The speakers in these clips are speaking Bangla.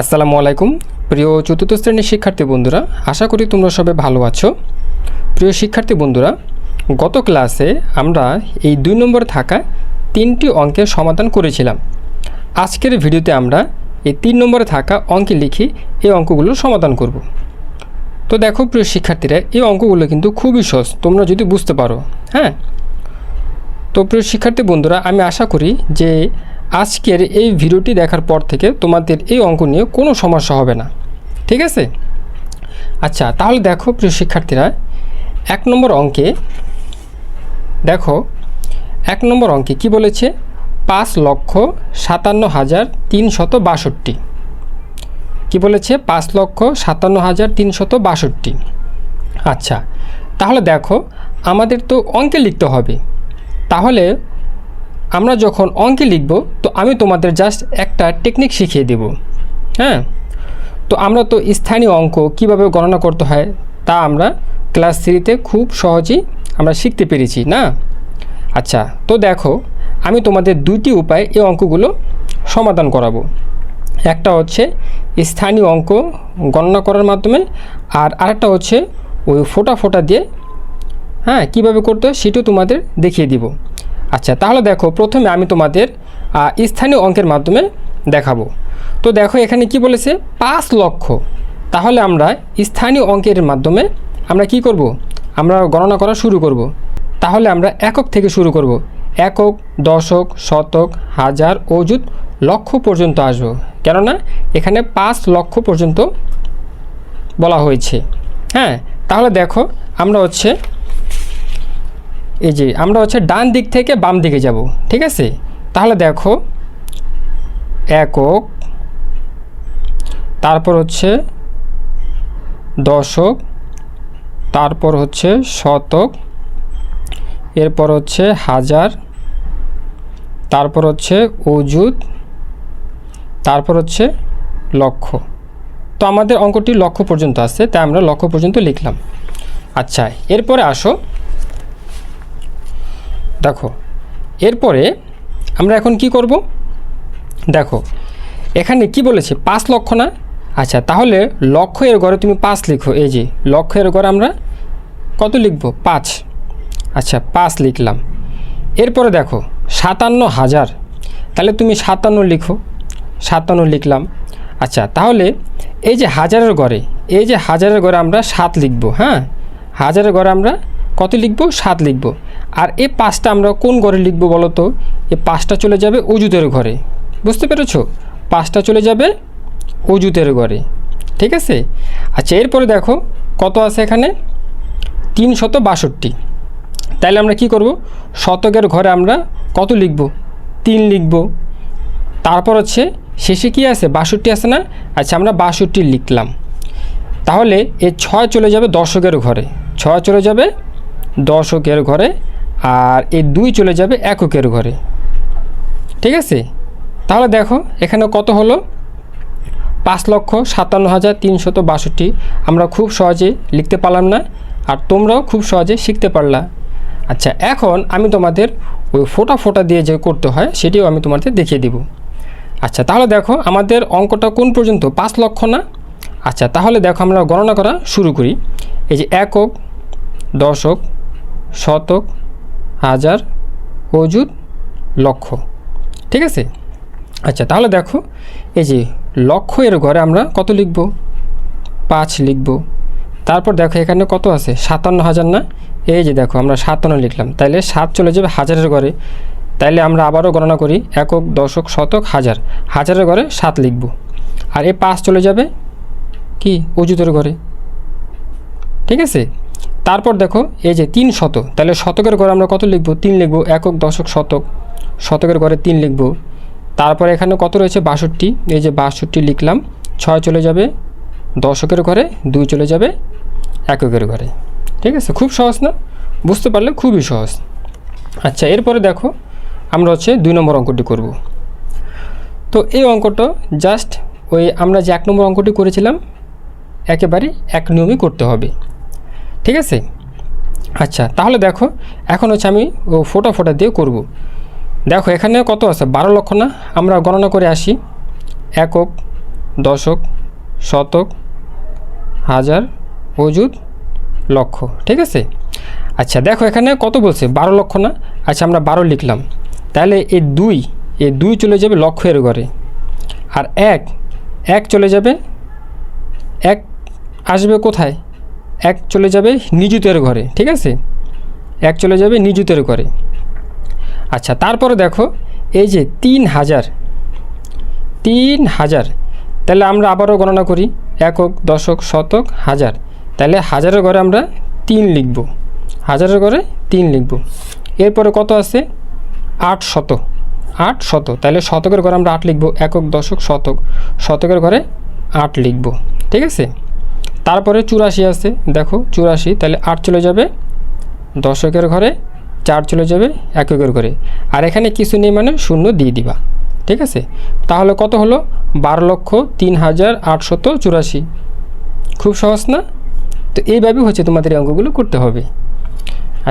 আসসালামু আলাইকুম প্রিয় চতুর্থ শ্রেণীর শিক্ষার্থী বন্ধুরা, আশা করি তোমরা সবাই ভালো আছো। প্রিয় শিক্ষার্থী বন্ধুরা, গত ক্লাসে আমরা এই 2 নম্বরে থাকা 3টি অঙ্কের সমাধান করেছিলাম। আজকের ভিডিওতে আমরা এই 3 নম্বরে থাকা অঙ্কে লিখে এই অঙ্কগুলো সমাধান করব। তো দেখো প্রিয় শিক্ষার্থীরা, এই অঙ্কগুলো কিন্তু খুবই সহজ তোমরা যদি বুঝতে পারো। হ্যাঁ, তো প্রিয় শিক্ষার্থী বন্ধুরা, আমি আশা করি যে আজকের এই ভিডিওটি দেখার পর থেকে তোমাদের এই অঙ্ক নিয়ে কোনো সমস্যা হবে না, ঠিক আছে? আচ্ছা, তাহলে দেখো প্রিয় শিক্ষার্থীরা, 1 নম্বর অঙ্কে দেখো 1 নম্বর অঙ্কে কি বলেছে? 5,57,362 কি বলেছে? 5,57,362। আচ্ছা, তাহলে দেখো আমাদের তো অঙ্কে লিখতে হবে। তাহলে আমরা যখন অঙ্কে লিখব তো আমি তোমাদের জাস্ট একটা টেকনিক শিখিয়ে দেব। হ্যাঁ, তো আমরা তো স্থানীয় অঙ্ক কিভাবে গণনা করতে হয় তা আমরা ক্লাস 3তে খুব সহজেই আমরা শিখতে পেরেছি না? আচ্ছা, তো দেখো আমি তোমাদের 2টি উপায় এই অঙ্কগুলো সমাধান করাবো। একটা হচ্ছে স্থানীয় অঙ্ক গণনা করার মাধ্যমে, আর আরেকটা হচ্ছে ওই ফোঁটা ফোঁটা দিয়ে হ্যাঁ কীভাবে করতে হয় সেটাও তোমাদের দেখিয়ে দিব। আচ্ছা, তাহলে দেখো প্রথমে আমি তোমাদের স্থানীয় অঙ্কের মাধ্যমে দেখাবো। তো দেখো এখানে কি বলেছে? 5 লক্ষ। তাহলে আমরা স্থানীয় অঙ্কের মাধ্যমে আমরা কি করব? আমরা গণনা করা শুরু করব। তাহলে আমরা একক থেকে শুরু করব। একক, দশক, শতক, হাজার, অযুত, লক্ষ পর্যন্ত আসবো, কেননা এখানে 5 লক্ষ পর্যন্ত বলা হয়েছে। হ্যাঁ, তাহলে দেখো আমরা হচ্ছে আমরা হচ্ছে ডান দিক থেকে বাম দিকে যাব, ঠিক আছে? তাহলে দেখো একক, তারপর হচ্ছে দশক, তারপর হচ্ছে শতক, এরপর হচ্ছে হাজার, তারপর হচ্ছে অযুত, তারপর হচ্ছে লক্ষ। তো আমাদের অঙ্কটি লক্ষ পর্যন্ত আসছে, তাই আমরা লক্ষ পর্যন্ত লিখলাম। আচ্ছা, এরপরে আসো দেখো, এরপরে আমরা এখন কি করব? দেখো এখানে কি বলেছে? 5 লক্ষ না? আচ্ছা, তাহলে লক্ষ এর ঘরে তুমি 5 লিখো। এই যে লক্ষ এর ঘরে আমরা কত লিখব? 5। আচ্ছা, 5 লিখলাম। এরপরে দেখো 57,000, তাহলে তুমি 57 লিখো। 57 লিখলাম। আচ্ছা, তাহলে এই যে হাজারের ঘরে, এই যে হাজারের ঘরে আমরা 7 লিখব। হ্যাঁ, হাজারের ঘরে আমরা কত লিখব? 7 লিখব। আর এই 5টা আমরা কোন ঘরে লিখব বলো তো? এই 5টা চলে যাবে অযুতের ঘরে। বুঝতে পেরেছো? 5টা চলে যাবে অযুতের ঘরে, ঠিক আছে? আচ্ছা, এরপরে দেখো কত আছে এখানে? 362। তাহলে আমরা কি করব? শতকের ঘরে আমরা কত লিখব? 3 লিখব। তারপর হচ্ছে শেষে কি আছে? 62 আছে না? আচ্ছা, আমরা 62 লিখলাম। তাহলে এই 6 চলে যাবে দশকের ঘরে। 6 চলে যাবে দশকের ঘরে, আর এই 2 চলে যাবে এককের ঘরে, ঠিক আছে? তাহলে দেখো এখানে কত হলো? 5,57,362। আমরা খুব সহজে লিখতে পারলাম না? আর তোমরাও খুব সহজে শিখতে পারলা। আচ্ছা, এখন আমি তোমাদের ওই ফোঁটা ফোঁটা দিয়ে যে করতে হয় সেটিও আমি তোমাদের দেখিয়ে দিব। আচ্ছা, তাহলে দেখো আমাদের অঙ্কটা কোন পর্যন্ত? 5 লক্ষ না? আচ্ছা, তাহলে দেখো আমরা গণনা করা শুরু করি। এই যে একক, দশক, শতক, হাজার, অযুত, লক্ষ, ঠিক আছে? আচ্ছা, তাহলে দেখো এই যে লক্ষ এর ঘরে আমরা কত লিখব? 5 লিখব। তারপর দেখো এখানে কত আছে? 57,000 না? এই যে দেখো আমরা 57 লিখলাম। তাইলে 7 চলে যাবে হাজারের ঘরে। তাইলে আমরা আবারও গণনা করি। একক, দশক, শতক, হাজার, হাজারের ঘরে 7 লিখব। আর এই 5 চলে যাবে কি? অযুতের ঘরে, ঠিক আছে? তারপর দেখো এই যে 300, তাহলে শতকের ঘরে আমরা কত লিখব? 3 লিখব। একক, দশক, শতক, শতকের ঘরে 3 লিখব। তারপর এখানে কত রয়েছে? 62। এই যে 62 লিখলাম। 6 চলে যাবে দশকের ঘরে, 2 চলে যাবে এককের ঘরে, ঠিক আছে? খুব সহজ না? বুঝতে পারলে খুবই সহজ। আচ্ছা, এরপরে দেখো আমরা হচ্ছে 2 নম্বর অঙ্কটি করব। তো এই অঙ্কটা জাস্ট ওই আমরা যে 1 নম্বর অঙ্কটি করেছিলাম একেবারে এক নিয়মই করতে হবে, ঠিক আছে? আচ্ছা, তাহলে দেখো এখন হচ্ছে আমি ফোঁটা ফোঁটা দিয়ে করব। দেখো এখানে কত আছে? 12 লক্ষ না? আমরা গণনা করে আসি। একক, দশক, শতক, হাজার, অযুত, লক্ষ। ঠিক আছে। আচ্ছা দেখো এখানে কত বলছে, 12 লক্ষ না? আচ্ছা আমরা 12 লিখলাম। তাহলে এই দুই চলে যাবে লক্ষের ঘরে, আর এক চলে যাবে, এক আসবে কোথায়? এক চলে যাবে নিযুতের ঘরে। ঠিক আছে, এক চলে যাবে নিযুতের ঘরে। আচ্ছা তারপরে দেখো এই যে 3000, তাহলে আমরা আবারও গণনা করি, একক, দশক, শতক, হাজার। তাহলে হাজারের ঘরে আমরা 3 লিখব, হাজারের ঘরে 3 লিখব। এরপরে কত আছে? 800, তাহলে শতকের ঘরে আমরা 8 লিখব, একক, দশক, শতক, শতকের ঘরে 8 লিখব। ঠিক আছে। তারপরে 84 আছে, দেখো 84, তাহলে 8 চলে যাবে দশকের ঘরে, 4 চলে যাবে এককের ঘরে, আর এখানে কিছু নেই মানে শূন্য দিয়ে দিবা। ঠিক আছে। তাহলে কত হলো? 12,03,884। খুব সহজ না? তো এইভাবে হচ্ছে তোমাদের এই অঙ্কগুলো করতে হবে।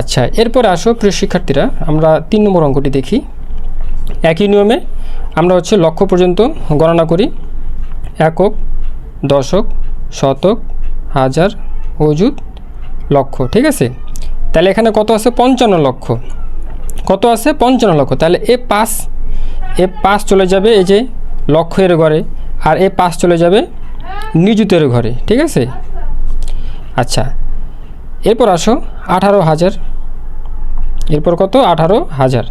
আচ্ছা এরপর আসো প্রিয় শিক্ষার্থীরা, আমরা 3 নম্বর অঙ্কটি দেখি। একই নিয়মে আমরা হচ্ছে লক্ষ পর্যন্ত গণনা করি, একক, দশক, শতক, হাজার, অযুত, লক্ষ। ঠিক আছে। তাহলে এখানে কত আছে? 55 লক্ষ। কত আছে? 55 লক্ষ। তাহলে এ 5 চলে যাবে এই যে লক্ষের ঘরে, আর এ 5 চলে যাবে নিযুতের ঘরে। ঠিক আছে। আচ্ছা এরপর আসো 18,000। এরপর কত? 18,000।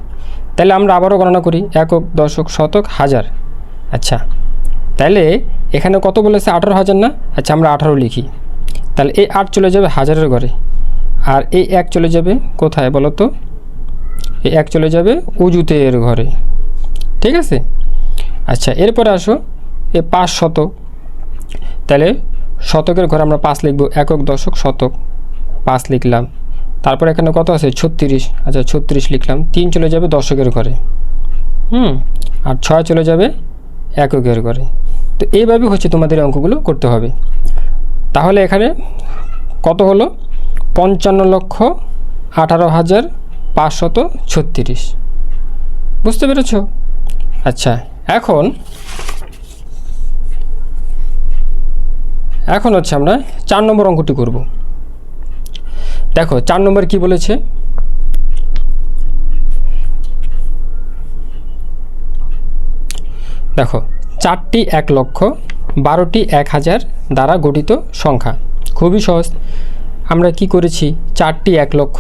তাহলে আমরা আবারও গণনা করি, একক, দশক, শতক, হাজার। আচ্ছা তাহলে এখানে কত বলেছে? 18,000 না? আচ্ছা আমরা 18 লিখি। তাহলে এই 8 চলে যাবে হাজারের ঘরে, আর এই 1 চলে যাবে কোথায় বলো তো? এই 1 চলে যাবে অযুতের ঘরে। ঠিক আছে। আচ্ছা এরপরে আসো এ 500, তাহলে শতকের ঘরে আমরা 5 লিখব, একক, দশক, শতক, 5 লিখলাম। তারপর এখানে কত আছে? 36। আচ্ছা 36 লিখলাম। 3 চলে যাবে দশকের ঘরে, আর 6 চলে যাবে এককের ঘরে। তো এইভাবে হচ্ছে তোমাদের অঙ্কগুলো করতে হবে। তাহলে এখানে কত হলো? 55,18,536। বুঝতে পেরেছ? আচ্ছা এখন হচ্ছে আমরা 4 নম্বর অঙ্কটি করব। দেখো 4 নম্বর কি বলেছে? দেখো 4টি 1 লক্ষ, 12টি 1000 দ্বারা গঠিত সংখ্যা। খুবই সহজ। আমরা কি করেছি? 4টি 1 লক্ষ,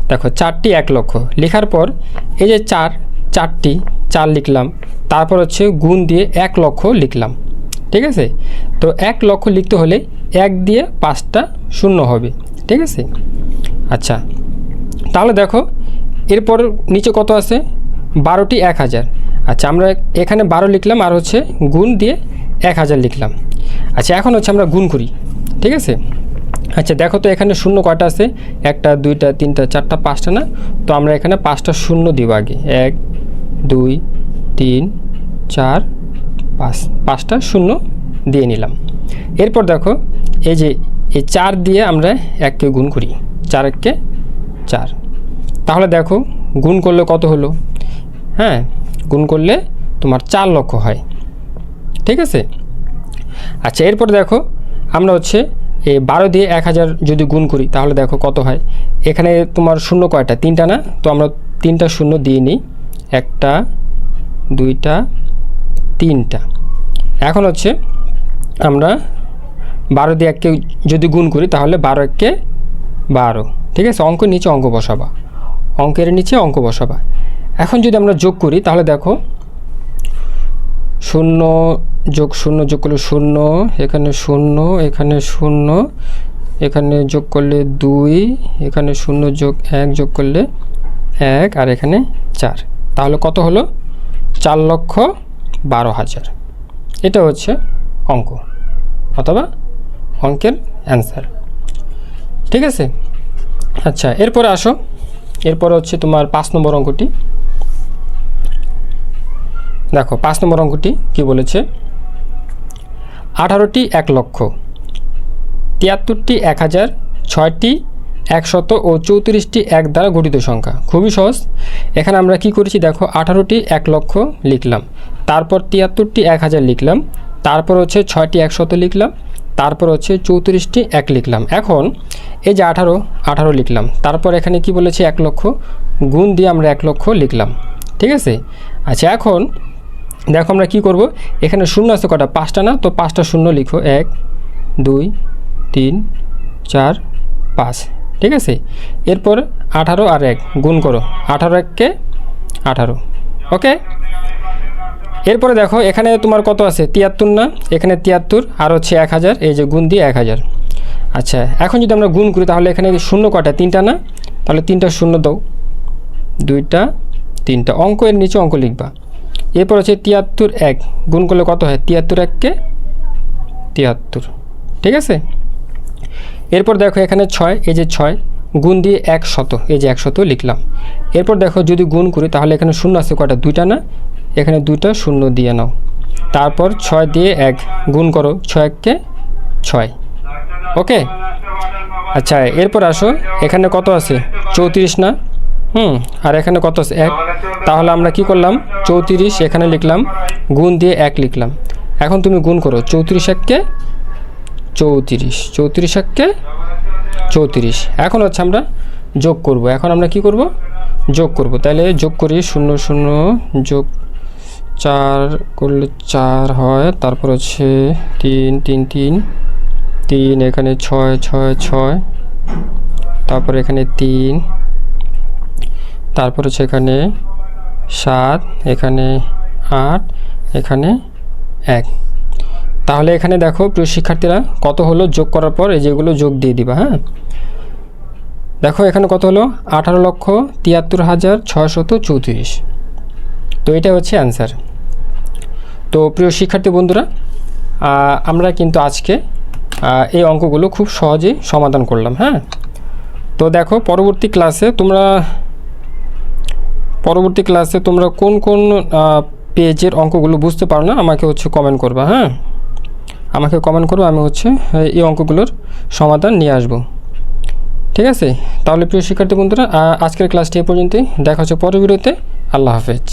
দেখো 4টি 1 লক্ষ লেখার পর এই যে 4টি 4 লিখলাম, তারপর হচ্ছে গুণ দিয়ে 1 লক্ষ লিখলাম। ঠিক আছে। তো 1 লক্ষ লিখতে হলে 1 দিয়ে 5টা শূন্য হবে। ঠিক আছে। আচ্ছা তাহলে দেখো এরপর নিচে কত আছে? 12টি 1000। আচ্ছা আমরা এখানে 12 লিখলাম, আর হচ্ছে গুণ দিয়ে 1000 লিখলাম। আচ্ছা এখন হচ্ছে আমরা গুণ করি। ঠিক আছে। আচ্ছা দেখো তো এখানে শূন্য কয়টা আছে? 1টা 2টা 3টা 4টা 5টা না? তো আমরা এখানে 5টা শূন্য দিব আগে, 1 2 3 4 5, 5টা শূন্য দিয়ে নিলাম। এরপর দেখো এই যে এই 4 দিয়ে আমরা 1কে গুণ করি, 4 1কে 4। তাহলে দেখো গুণ করলে কত হলো? হ্যাঁ গুণ করলে তোমার 4 লক্ষ হয়। ঠিক আছে। আচ্ছা এরপর দেখো আমরা হচ্ছে এই 12 দিয়ে 1000 যদি গুণ করি তাহলে দেখো কত হয়? এখানে তোমার শূন্য কয়টা? 3টা না? তো আমরা 3টা শূন্য দিয়ে নিই, 1টা 2টা 3টা। এখন হচ্ছে আমরা 12 দিয়ে 1কে যদি গুণ করি তাহলে 12 1কে 12। ঠিক আছে। অঙ্কের নিচে অঙ্ক বসাবা, অঙ্কের নিচে অঙ্ক বসাবা। এখন যদি আমরা যোগ করি তাহলে দেখো 0 যোগ 0 যোগ করলে 0, এখানে 0, এখানে 0, এখানে যোগ করলে 2, এখানে 0 যোগ 1 যোগ করলে 1, আর এখানে 4। তাহলে কত হলো? 4,12,000। এটা হচ্ছে অঙ্ক অথবা অঙ্কের অ্যান্সার। ঠিক আছে। আচ্ছা এরপরে আসো, এরপরে হচ্ছে তোমার 5 নম্বর অঙ্কটি। দেখো 5 নম্বর অঙ্কটি কি বলেছে? 18টি 1 লক্ষ, 73টি 1000, 6টি 100 ও 34টি 1 দ্বারা গঠিত সংখ্যা। খুবই সহজ। এখানে আমরা কি করেছি? দেখো 18টি 1 লক্ষ লিখলাম, তারপর 73টি 1000 লিখলাম, তারপর হচ্ছে 6টি 100 লিখলাম, তারপর হচ্ছে 34টি 1 লিখলাম। এখন এই যে 18 লিখলাম, তারপর এখানে কি বলেছে 1 লক্ষ, গুণ দিয়ে আমরা 1 লক্ষ লিখলাম। ঠিক আছে। আচ্ছা এখন দেখো আমরা কি করব, এখানে শূন্য আছে কটা, 5টা না, তো 5টা শূন্য লিখো, 1 2 3 4 5। ঠিক আছে। এরপর 18 আর 1 গুণ করো, 18 1 18। ওকে। এরপরে দেখো এখানে তোমার কত আছে, 73 না, এখানে 73 আর হচ্ছে 1000, এই যে গুণ দিয়ে 1000। আচ্ছা এখন যদি আমরা গুণ করি তাহলে এখানে শূন্য কটা, 3টা না, তাহলে 3টা শূন্য দাও, 2টা 3টা, অঙ্ক এর নিচে অঙ্ক লিখবা। এরপর হচ্ছে 73 1 গুণ করলে কত হয়, 73 1 73। ঠিক আছে। এরপর দেখো এখানে 6, এই যে 6 গুণ দিয়ে 100, এই যে 100 লিখলাম। এরপর দেখো যদি গুণ করি তাহলে এখানে শূন্য আছে কটা, 2টা না, এখানে 2টা শূন্য দিয়ে নাও। তারপর 6 দিয়ে 1 গুণ করো, 6 1 6। ওকে। আচ্ছা এরপর আসো এখানে কত আছে, 34 না, আর এখানে কত আছে 1, তাহলে আমরা কি করলাম, 34 এখানে লিখলাম, গুণ দিয়ে 1 লিখলাম। এখন তুমি গুণ করো, 34 1 34, 34 1 34। এখন হচ্ছে আমরা যোগ করব, এখন আমরা কি করব, যোগ করব। তাহলে যোগ করি, 0 0 যোগ 4 করলে 4 হয়, তারপর হচ্ছে 3 3 3 3, এখানে 6 6 6, তারপর এখানে 3, তারপর হচ্ছে এখানে 7, এখানে 8, এখানে 1। তাহলে এখানে দেখো প্রিয় শিক্ষার্থীরা কত হলো, যোগ করার পর এই যেগুলো যোগ দিয়ে দিবা। হ্যাঁ দেখো এখানে কত হলো, 18,73,634। তো এটা হচ্ছে অ্যান্সার। তো প্রিয় শিক্ষার্থী বন্ধুরা, আমরা কিন্তু আজকে এই অঙ্কগুলো খুব সহজেই সমাধান করলাম। হ্যাঁ তো দেখো পরবর্তী ক্লাসে তোমরা কোন কোন পেজের অঙ্কগুলো বুঝতে পারো না আমাকে হচ্ছে কমেন্ট করবা। হ্যাঁ আমাকে কমেন্ট করো, আমি হচ্ছে এই অঙ্কগুলোর সমাধান নিয়ে আসব। ঠিক আছে। তাহলে প্রিয় শিক্ষার্থী বন্ধুরা, আজকের ক্লাসটি এ পর্যন্তই, দেখা হচ্ছে পরের ভিডিওতে। আল্লাহ হাফেজ।